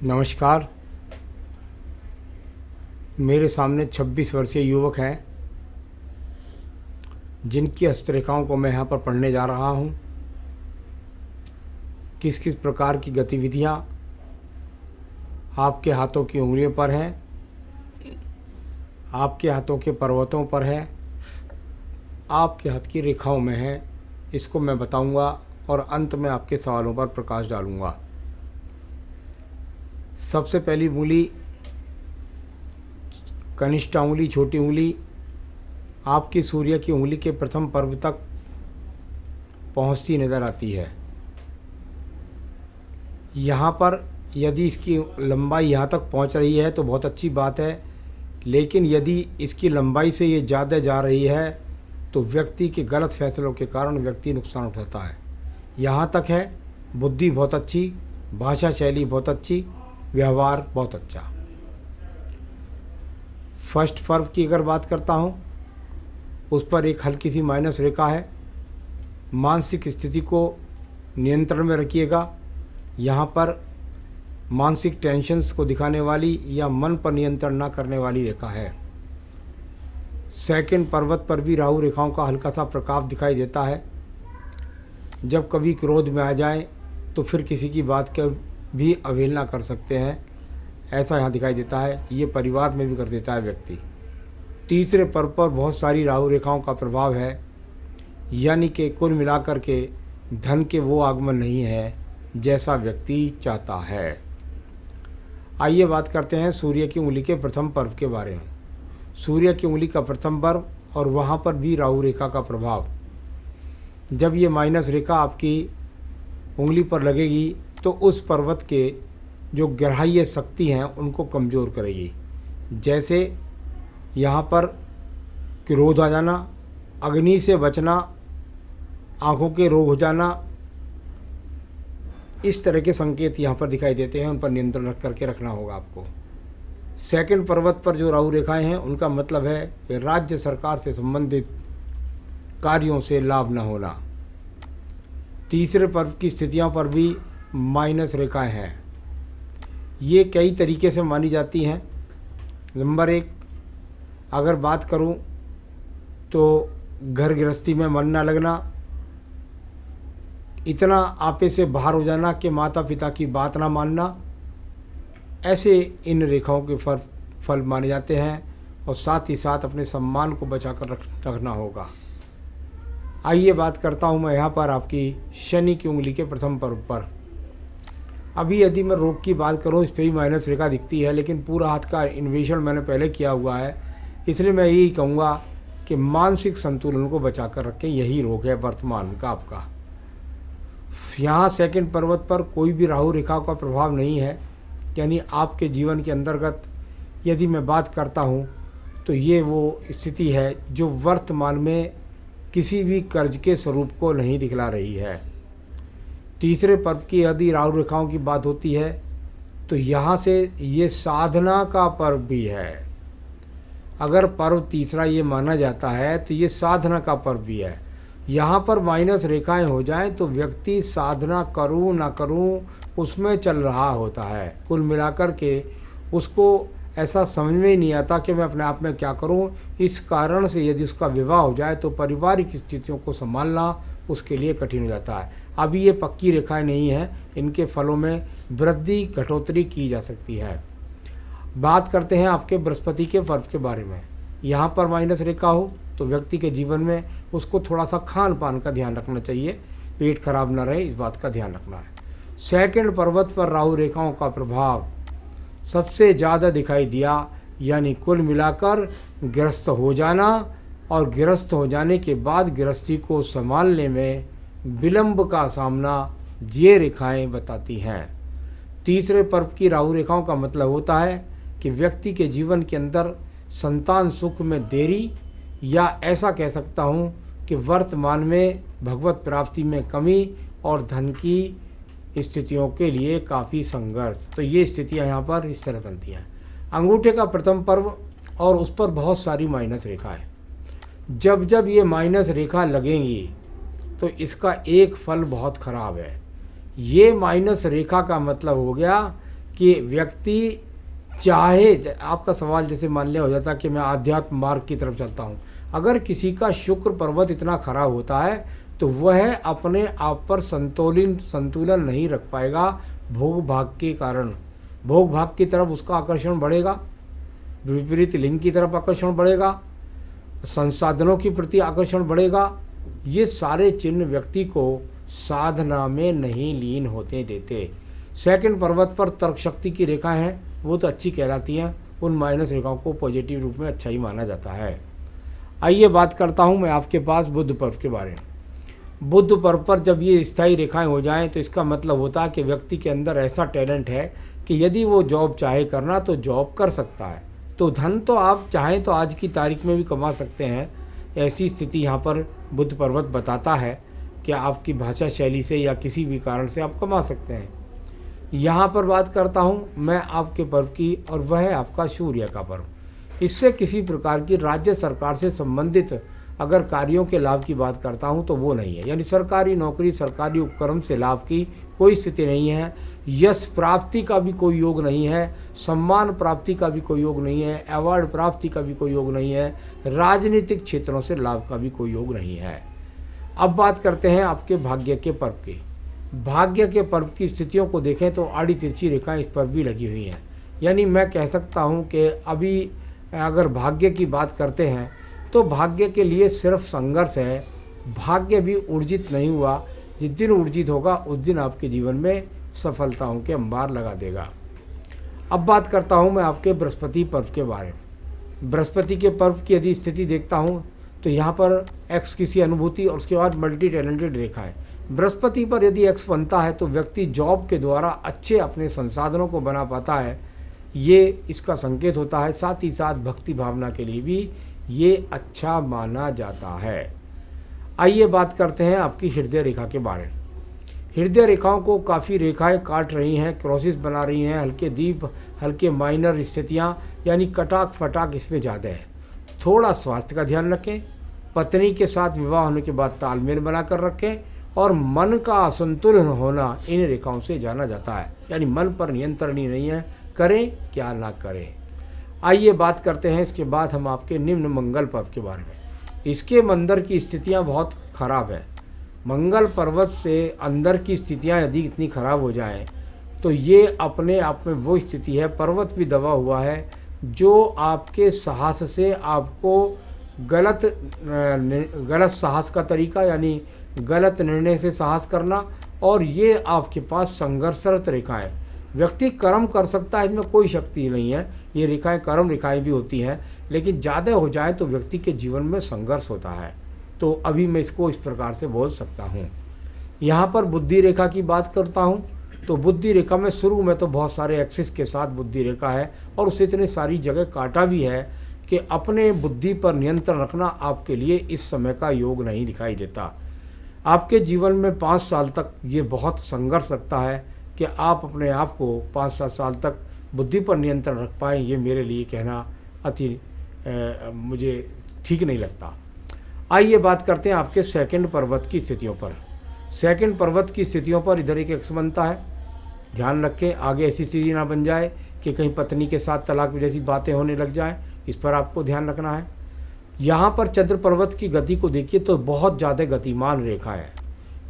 नमस्कार। मेरे सामने 26 वर्षीय युवक हैं जिनकी हस्तरेखाओं को मैं यहाँ पर पढ़ने जा रहा हूँ। किस किस प्रकार की गतिविधियाँ आपके हाथों की उंगलियों पर हैं, आपके हाथों के पर्वतों पर है, आपके हाथ की रेखाओं में है, इसको मैं बताऊंगा और अंत में आपके सवालों पर प्रकाश डालूंगा। सबसे पहली उंगली, कनिष्ठ उंगली, छोटी उंगली आपकी सूर्य की उंगली के प्रथम पर्व तक पहुंचती नज़र आती है। यहाँ पर यदि इसकी लंबाई यहाँ तक पहुँच रही है तो बहुत अच्छी बात है, लेकिन यदि इसकी लंबाई से ये ज़्यादा जा रही है तो व्यक्ति के गलत फैसलों के कारण व्यक्ति नुकसान उठाता है। यहाँ तक है, बुद्धि बहुत अच्छी, भाषा शैली बहुत अच्छी, व्यवहार बहुत अच्छा। फर्स्ट पर्व की अगर बात करता हूँ, उस पर एक हल्की सी माइनस रेखा है। मानसिक स्थिति को नियंत्रण में रखिएगा। यहाँ पर मानसिक टेंशन्स को दिखाने वाली या मन पर नियंत्रण ना करने वाली रेखा है। सेकंड पर्वत पर भी राहु रेखाओं का हल्का सा प्रकाश दिखाई देता है। जब कभी क्रोध में आ जाए तो फिर किसी की बात का भी अवहेलना कर सकते हैं, ऐसा यहाँ दिखाई देता है। ये परिवार में भी कर देता है व्यक्ति। तीसरे पर्व पर बहुत सारी राहु रेखाओं का प्रभाव है, यानी कि कुल मिलाकर के धन के वो आगमन नहीं है जैसा व्यक्ति चाहता है। आइए बात करते हैं सूर्य की उंगली के प्रथम पर्व के बारे में। सूर्य की उंगली का प्रथम पर्व और वहाँ पर भी राहु रेखा का प्रभाव। जब ये माइनस रेखा आपकी उंगली पर लगेगी तो उस पर्वत के जो ग्राह्य शक्ति हैं उनको कमज़ोर करेगी। जैसे यहाँ पर क्रोध आ जाना, अग्नि से बचना, आँखों के रोग हो जाना, इस तरह के संकेत यहाँ पर दिखाई देते हैं। उन पर नियंत्रण रख करके रखना होगा आपको। सेकंड पर्वत पर जो राहु रेखाएं हैं उनका मतलब है कि राज्य सरकार से संबंधित कार्यों से लाभ न होना। तीसरे पर्व की स्थितियों पर भी माइनस रेखाएं हैं। ये कई तरीके से मानी जाती हैं। नंबर एक, अगर बात करूं तो घर गृहस्थी में मन न लगना, इतना आपे से बाहर हो जाना कि माता पिता की बात ना मानना, ऐसे इन रेखाओं के फल माने जाते हैं। और साथ ही साथ अपने सम्मान को बचाकर रखना होगा। आइए बात करता हूं मैं यहाँ पर आपकी शनि की उंगली के प्रथम पर्व पर। अभी यदि मैं रोग की बात करूं, इस पर ही माइनस रेखा दिखती है, लेकिन पूरा हाथ का इन्वेशन मैंने पहले किया हुआ है, इसलिए मैं यही कहूँगा कि मानसिक संतुलन को बचा कर रखें। यही रोग है वर्तमान का आपका। यहाँ सेकंड पर्वत पर कोई भी राहु रेखा का प्रभाव नहीं है, यानी आपके जीवन के अंतर्गत यदि मैं बात करता हूँ तो ये वो स्थिति है जो वर्तमान में किसी भी कर्ज के स्वरूप को नहीं दिखला रही है। तीसरे पर्व की यदि राहु रेखाओं की बात होती है तो यहाँ से ये साधना का पर्व भी है। अगर पर्व तीसरा ये माना जाता है तो ये साधना का पर्व भी है। यहाँ पर माइनस रेखाएं हो जाएं तो व्यक्ति साधना करूं ना करूं उसमें चल रहा होता है। कुल मिलाकर के उसको ऐसा समझ में ही नहीं आता कि मैं अपने आप में क्या करूं। इस कारण से यदि उसका विवाह हो जाए तो पारिवारिक स्थितियों को संभालना उसके लिए कठिन हो जाता है। अभी ये पक्की रेखाएं नहीं हैं, इनके फलों में वृद्धि घटोतरी की जा सकती है। बात करते हैं आपके बृहस्पति के पर्व के बारे में। यहाँ पर माइनस रेखा हो तो व्यक्ति के जीवन में उसको थोड़ा सा खान पान का ध्यान रखना चाहिए, पेट खराब ना रहे, इस बात का ध्यान रखना है। सेकंड पर्वत पर राहु रेखाओं का प्रभाव सबसे ज़्यादा दिखाई दिया, यानी कुल मिलाकर ग्रस्त हो जाना और ग्रस्त हो जाने के बाद गृहस्थी को संभालने में विलंब का सामना ये रेखाएं बताती हैं। तीसरे पर्व की राहु रेखाओं का मतलब होता है कि व्यक्ति के जीवन के अंदर संतान सुख में देरी, या ऐसा कह सकता हूँ कि वर्तमान में भगवत प्राप्ति में कमी और धन की स्थितियों के लिए काफ़ी संघर्ष। तो ये स्थितियाँ यहाँ पर इस तरह बनती हैं। अंगूठे का प्रथम पर्व और उस पर बहुत सारी माइनस रेखाएं। जब जब ये माइनस रेखा लगेंगी तो इसका एक फल बहुत ख़राब है। ये माइनस रेखा का मतलब हो गया कि व्यक्ति चाहे, आपका सवाल जैसे मान लिया हो जाता कि मैं आध्यात्म मार्ग की तरफ चलता हूँ, अगर किसी का शुक्र पर्वत इतना खराब होता है तो वह अपने आप पर संतुलन नहीं रख पाएगा। भोग भाग के कारण भोग भाग की तरफ उसका आकर्षण बढ़ेगा, विपरीत लिंग की तरफ आकर्षण बढ़ेगा, संसाधनों के प्रति आकर्षण बढ़ेगा। ये सारे चिन्ह व्यक्ति को साधना में नहीं लीन होते देते। सेकंड पर्वत पर तर्क शक्ति की रेखा है, वो तो अच्छी कहलाती हैं, उन माइनस रेखाओं को पॉजिटिव रूप में अच्छा ही माना जाता है। आइए बात करता हूँ मैं आपके पास बुध पर्व के बारे में। बुध पर्व पर जब ये स्थायी रेखाएं हो जाएं तो इसका मतलब होता है कि व्यक्ति के अंदर ऐसा टैलेंट है कि यदि वो जॉब चाहे करना तो जॉब कर सकता है। तो धन तो आप चाहें तो आज की तारीख में भी कमा सकते हैं, ऐसी स्थिति यहाँ पर बुध पर्वत बताता है कि आपकी भाषा शैली से या किसी भी कारण से आप कमा सकते हैं। यहाँ पर बात करता हूँ मैं आपके पर्व की, और वह है आपका सूर्य का पर्व। इससे किसी प्रकार की राज्य सरकार से संबंधित अगर कार्यों के लाभ की बात करता हूँ तो वो नहीं है, यानी सरकारी नौकरी, सरकारी उपक्रम से लाभ की कोई स्थिति नहीं है। यश प्राप्ति का भी कोई योग नहीं है, सम्मान प्राप्ति का भी कोई योग नहीं है, अवार्ड प्राप्ति का भी कोई योग नहीं है, राजनीतिक क्षेत्रों से लाभ का भी कोई योग नहीं है। अब बात करते हैं आपके भाग्य के पर्व की। भाग्य के पर्व की स्थितियों को देखें तो आड़ी तिरछी रेखाएं इस पर भी लगी हुई हैं, यानी मैं कह सकता हूं कि अभी अगर भाग्य की बात करते हैं तो भाग्य के लिए सिर्फ संघर्ष है। भाग्य भी ऊर्जित नहीं हुआ, जिस दिन ऊर्जित होगा उस दिन आपके जीवन में सफलताओं के अंबार लगा देगा। अब बात करता हूं मैं आपके बृहस्पति पर्व के बारे में। बृहस्पति के पर्व की यदि स्थिति देखता हूं तो यहाँ पर एक्स किसी अनुभूति और उसके बाद मल्टी टैलेंटेड रेखा है। बृहस्पति पर यदि एक्स बनता है तो व्यक्ति जॉब के द्वारा अच्छे अपने संसाधनों को बना पाता है, ये इसका संकेत होता है। साथ ही साथ भक्ति भावना के लिए भी ये अच्छा माना जाता है। आइए बात करते हैं आपकी हृदय रेखा के बारे में। हृदय रेखाओं को काफ़ी रेखाएं काट रही हैं, क्रॉसिस बना रही हैं, हल्के दीप, हल्के माइनर स्थितियाँ, यानी कटाक फटाक इसमें ज़्यादा है। थोड़ा स्वास्थ्य का ध्यान रखें, पत्नी के साथ विवाह होने के बाद तालमेल बनाकर रखें, और मन का असंतुलन होना इन रेखाओं से जाना जाता है, यानी मन पर नियंत्रण ही नहीं है, करें क्या ना करें। आइए बात करते हैं इसके बाद हम आपके निम्न मंगल पर्व के बारे में। इसके मंदिर की स्थितियां बहुत खराब है। मंगल पर्वत से अंदर की स्थितियां यदि इतनी खराब हो जाएं तो ये अपने आप में वो स्थिति है, पर्वत भी दबा हुआ है, जो आपके साहस से आपको गलत साहस का तरीका, यानी गलत निर्णय से साहस करना, और ये आपके पास संघर्षरत रेखाएं। व्यक्ति कर्म कर सकता है, इसमें कोई शक्ति नहीं है, ये रेखाएं कर्म रेखाएं भी होती हैं, लेकिन ज़्यादा हो जाए तो व्यक्ति के जीवन में संघर्ष होता है। तो अभी मैं इसको इस प्रकार से बोल सकता हूँ। यहाँ पर बुद्धि रेखा की बात करता हूँ तो बुद्धि रेखा में शुरू में तो बहुत सारे एक्सिस के साथ बुद्धि रेखा है, और उसे इतनी सारी जगह काटा भी है कि अपने बुद्धि पर नियंत्रण रखना आपके लिए इस समय का योग नहीं दिखाई देता। आपके जीवन में 5 साल तक ये बहुत संघर्ष रखता है कि आप अपने आप को 5-7 साल तक बुद्धि पर नियंत्रण रख पाएँ। ये मेरे लिए कहना मुझे ठीक नहीं लगता। आइए बात करते हैं आपके सेकंड पर्वत की स्थितियों पर। सेकंड पर्वत की स्थितियों पर इधर एक एक्स बनता है, ध्यान रखें आगे ऐसी स्थिति ना बन जाए कि कहीं पत्नी के साथ तलाक जैसी बातें होने लग जाएं, इस पर आपको ध्यान रखना है। यहाँ पर चंद्र पर्वत की गति को देखिए तो बहुत ज़्यादा गतिमान रेखा है।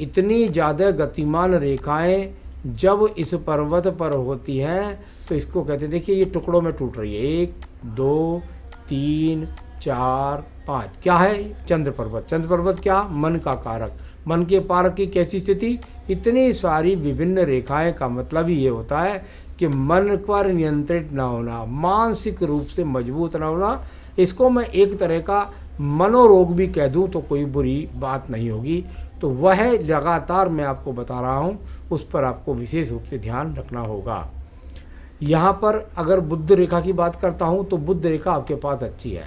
इतनी ज़्यादा गतिमान रेखाएं जब इस पर्वत पर होती हैं तो इसको कहते हैं, देखिए ये टुकड़ों में टूट रही है, 1 2 3 4 5। क्या है चंद्र पर्वत? चंद्र पर्वत क्या? मन का कारक, मन के कारक की कैसी स्थिति? इतनी सारी विभिन्न रेखाएं का मतलब ही ये होता है कि मन पर नियंत्रित ना होना, मानसिक रूप से मजबूत ना होना। इसको मैं एक तरह का मनोरोग भी कह दूं तो कोई बुरी बात नहीं होगी। तो वह लगातार मैं आपको बता रहा हूं, उस पर आपको विशेष रूप से ध्यान रखना होगा। यहाँ पर अगर बुध रेखा की बात करता हूँ तो बुध रेखा आपके पास अच्छी है,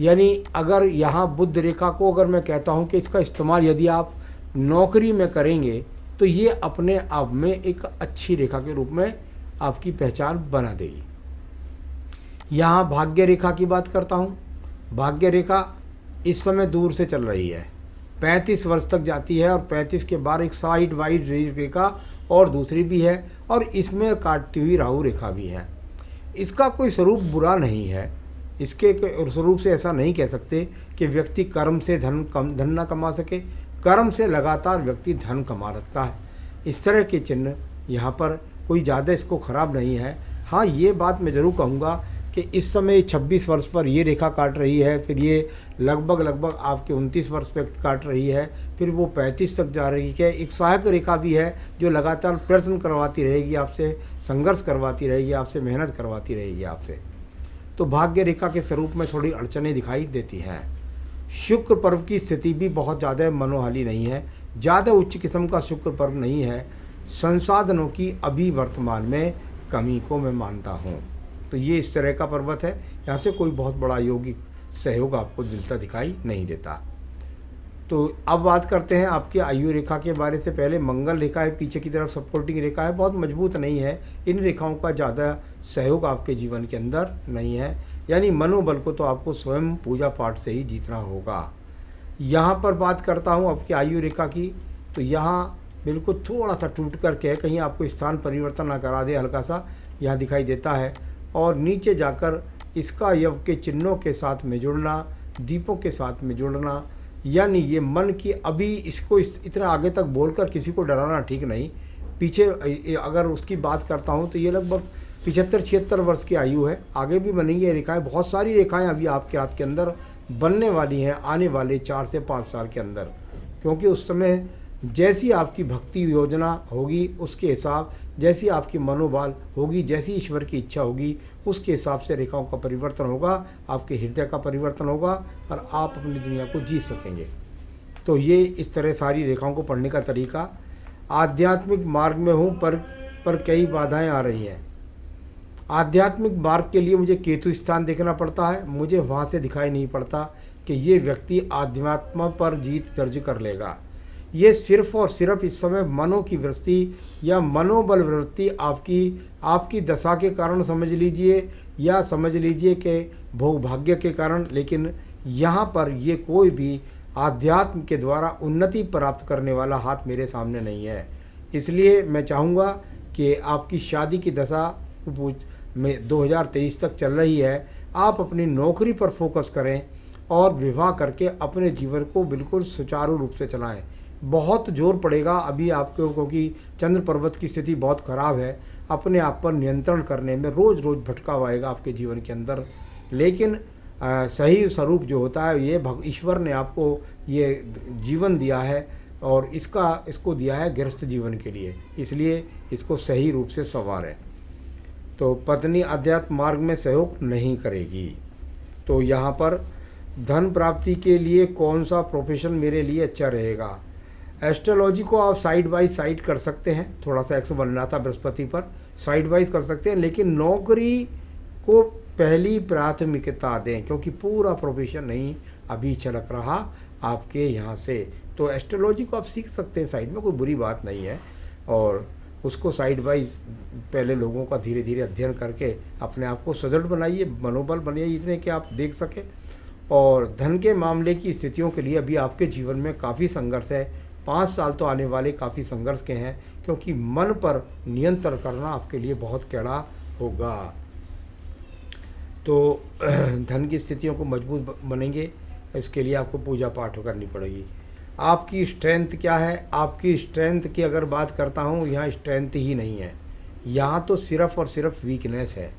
यानी अगर यहाँ बुध रेखा को अगर मैं कहता हूँ कि इसका इस्तेमाल यदि आप नौकरी में करेंगे तो ये अपने आप में एक अच्छी रेखा के रूप में आपकी पहचान बना देगी। यहाँ भाग्य रेखा की बात करता हूँ। भाग्य रेखा इस समय दूर से चल रही है, 35 वर्ष तक जाती है, और 35 के बाद एक साइड वाइड रेखा और दूसरी भी है, और इसमें काटती हुई राहु रेखा भी है। इसका कोई स्वरूप बुरा नहीं है। इसके स्वरूप से ऐसा नहीं कह सकते कि व्यक्ति कर्म से धन ना कमा सके। कर्म से लगातार व्यक्ति धन कमा रखता है। इस तरह के चिन्ह यहाँ पर कोई ज़्यादा इसको ख़राब नहीं है। हाँ, ये बात मैं ज़रूर कहूँगा कि इस समय 26 वर्ष पर ये रेखा काट रही है, फिर ये लगभग आपके 29 वर्ष पर काट रही है, फिर वो 35 तक जा रही है। एक सहायक रेखा भी है जो लगातार प्रयत्न करवाती रहेगी आपसे, संघर्ष करवाती रहेगी आपसे, मेहनत करवाती रहेगी आपसे। तो भाग्य रेखा के स्वरूप में थोड़ी अड़चनें दिखाई देती हैं। शुक्र पर्व की स्थिति भी बहुत ज़्यादा मनोहाली नहीं है, ज़्यादा उच्च किस्म का शुक्र पर्व नहीं है। संसाधनों की अभी वर्तमान में कमी को मैं मानता हूँ। तो ये इस तरह का पर्वत है, यहाँ से कोई बहुत बड़ा यौगिक सहयोग आपको मिलता दिखाई नहीं देता। तो अब बात करते हैं आपकी आयु रेखा के बारे से। पहले मंगल रेखा है, पीछे की तरफ सपोर्टिंग रेखा है, बहुत मजबूत नहीं है। इन रेखाओं का ज़्यादा सहयोग आपके जीवन के अंदर नहीं है, यानी मनोबल को तो आपको स्वयं पूजा पाठ से ही जीतना होगा। यहाँ पर बात करता हूँ आपकी आयु रेखा की, तो यहाँ बिल्कुल थोड़ा सा टूट करके कहीं आपको स्थान परिवर्तन ना करा दे, हल्का सा यहाँ दिखाई देता है। और नीचे जाकर इसका यव के चिन्हों के साथ में जुड़ना, दीपों के साथ में जुड़ना, यानी ये मन की अभी इसको इतना आगे तक बोलकर किसी को डराना ठीक नहीं। पीछे अगर उसकी बात करता हूँ तो ये लगभग 75-76 वर्ष की आयु है। आगे भी बनेंगी ये रेखाएँ, बहुत सारी रेखाएँ अभी आपके हाथ के अंदर बनने वाली हैं आने वाले 4 से 5 साल के अंदर, क्योंकि उस समय जैसी आपकी भक्ति योजना होगी उसके हिसाब, जैसी आपकी मनोबल होगी, जैसी ईश्वर की इच्छा होगी उसके हिसाब से रेखाओं का परिवर्तन होगा, आपके हृदय का परिवर्तन होगा और आप अपनी दुनिया को जी सकेंगे। तो ये इस तरह सारी रेखाओं को पढ़ने का तरीका। आध्यात्मिक मार्ग में हूँ पर कई बाधाएं आ रही हैं। आध्यात्मिक मार्ग के लिए मुझे केतु स्थान देखना पड़ता है, मुझे वहाँ से दिखाई नहीं पड़ता कि ये व्यक्ति आध्यात्म पर जीत दर्ज कर लेगा। ये सिर्फ और सिर्फ इस समय मनों की वृत्ति या मनोबल वृत्ति आपकी दशा के कारण समझ लीजिए, या समझ लीजिए कि भोग भाग्य के कारण, लेकिन यहाँ पर ये कोई भी आध्यात्म के द्वारा उन्नति प्राप्त करने वाला हाथ मेरे सामने नहीं है। इसलिए मैं चाहूँगा कि आपकी शादी की दशा में 2023 तक चल रही है, आप अपनी नौकरी पर फोकस करें और विवाह करके अपने जीवन को बिल्कुल सुचारू रूप से चलाएं। बहुत जोर पड़ेगा अभी आपको, क्योंकि चंद्र पर्वत की स्थिति बहुत ख़राब है। अपने आप पर नियंत्रण करने में रोज़ रोज़ भटकाव आएगा आपके जीवन के अंदर, लेकिन सही स्वरूप जो होता है ये ईश्वर ने आपको ये जीवन दिया है और इसको दिया है गृहस्थ जीवन के लिए, इसलिए इसको सही रूप से संवारें। तो पत्नी अध्यात्म मार्ग में सहयोग नहीं करेगी। तो यहाँ पर धन प्राप्ति के लिए कौन सा प्रोफेशन मेरे लिए अच्छा रहेगा? एस्ट्रोलॉजी को आप साइड बाय साइड कर सकते हैं, थोड़ा सा 100 बनना था बृहस्पति पर, साइड वाइज कर सकते हैं, लेकिन नौकरी को पहली प्राथमिकता दें, क्योंकि पूरा प्रोफेशन नहीं अभी छलक रहा आपके यहाँ से। तो एस्ट्रोलॉजी को आप सीख सकते हैं साइड में, कोई बुरी बात नहीं है, और उसको साइड वाइज पहले लोगों का धीरे धीरे अध्ययन करके अपने आप को सुदृढ़ बनाइए, मनोबल बनाइए इतने कि आप देख सकें। और धन के मामले की स्थितियों के लिए अभी आपके जीवन में काफ़ी संघर्ष है। 5 साल तो आने वाले काफ़ी संघर्ष के हैं, क्योंकि मन पर नियंत्रण करना आपके लिए बहुत कड़ा होगा। तो धन की स्थितियों को मजबूत बनेंगे, इसके लिए आपको पूजा पाठ करनी पड़ेगी। आपकी स्ट्रेंथ क्या है? आपकी स्ट्रेंथ की अगर बात करता हूँ, यहाँ स्ट्रेंथ ही नहीं है, यहाँ तो सिर्फ़ और सिर्फ वीकनेस है।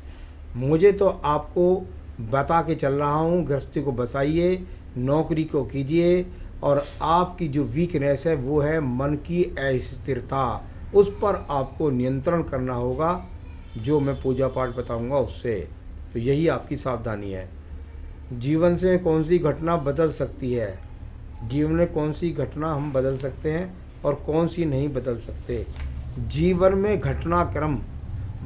मुझे तो आपको बता के चल रहा हूँ, गृहस्थी को बसाइए, नौकरी को कीजिए, और आपकी जो वीकनेस है वो है मन की अस्थिरता, उस पर आपको नियंत्रण करना होगा, जो मैं पूजा पाठ बताऊँगा उससे। तो यही आपकी सावधानी है। जीवन से कौन सी घटना बदल सकती है? जीवन में कौन सी घटना हम बदल सकते हैं और कौन सी नहीं बदल सकते? जीवन में घटनाक्रम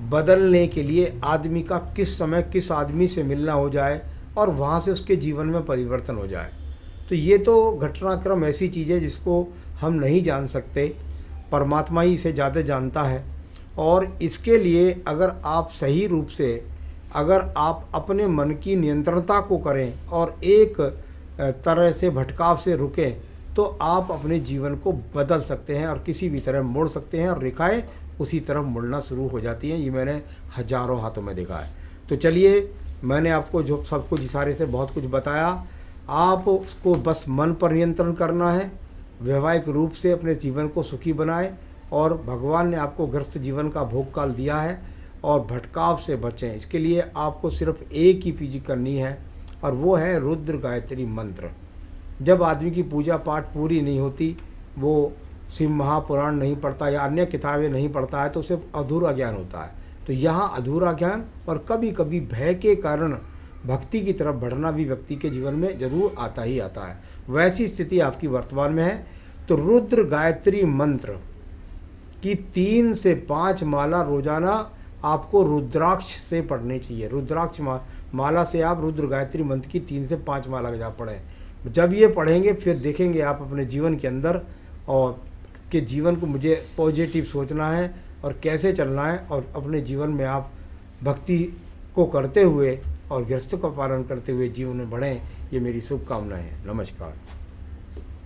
बदलने के लिए आदमी का किस समय किस आदमी से मिलना हो जाए और वहाँ से उसके जीवन में परिवर्तन हो जाए। तो ये तो घटनाक्रम ऐसी चीज़ है जिसको हम नहीं जान सकते, परमात्मा ही इसे ज़्यादा जानता है। और इसके लिए अगर आप सही रूप से, अगर आप अपने मन की नियंत्रणता को करें और एक तरह से भटकाव से रुकें, तो आप अपने जीवन को बदल सकते हैं और किसी भी तरह मोड़ सकते हैं और रेखाएं उसी तरफ मुड़ना शुरू हो जाती हैं। ये मैंने हजारों हाथों में देखा है। तो चलिए, मैंने आपको जो सब कुछ इशारे से बहुत कुछ बताया, आप उसको बस मन पर नियंत्रण करना है, वैवाहिक रूप से अपने जीवन को सुखी बनाएं और भगवान ने आपको ग्रस्त जीवन का भोग काल दिया है और भटकाव से बचें। इसके लिए आपको सिर्फ एक ही चीज करनी है और वो है रुद्र गायत्री मंत्र। जब आदमी की पूजा पाठ पूरी नहीं होती, वो शिव महापुराण नहीं पढ़ता या अन्य किताबें नहीं पढ़ता है, तो उसे अधूरा ज्ञान होता है। तो यहाँ अधूरा ज्ञान और कभी कभी भय के कारण भक्ति की तरफ बढ़ना भी व्यक्ति के जीवन में जरूर आता ही आता है। वैसी स्थिति आपकी वर्तमान में है। तो रुद्र गायत्री मंत्र की 3 से 5 माला रोजाना आपको रुद्राक्ष से पढ़नी चाहिए। रुद्राक्ष माला से आप रुद्र गायत्री मंत्र की 3 से 5 माला जा पढ़ें। जब ये पढ़ेंगे फिर देखेंगे आप अपने जीवन के अंदर और कि जीवन को मुझे पॉजिटिव सोचना है और कैसे चलना है, और अपने जीवन में आप भक्ति को करते हुए और गृहस्थ का पालन करते हुए जीवन में बढ़ें। ये मेरी शुभकामनाएं हैं। नमस्कार।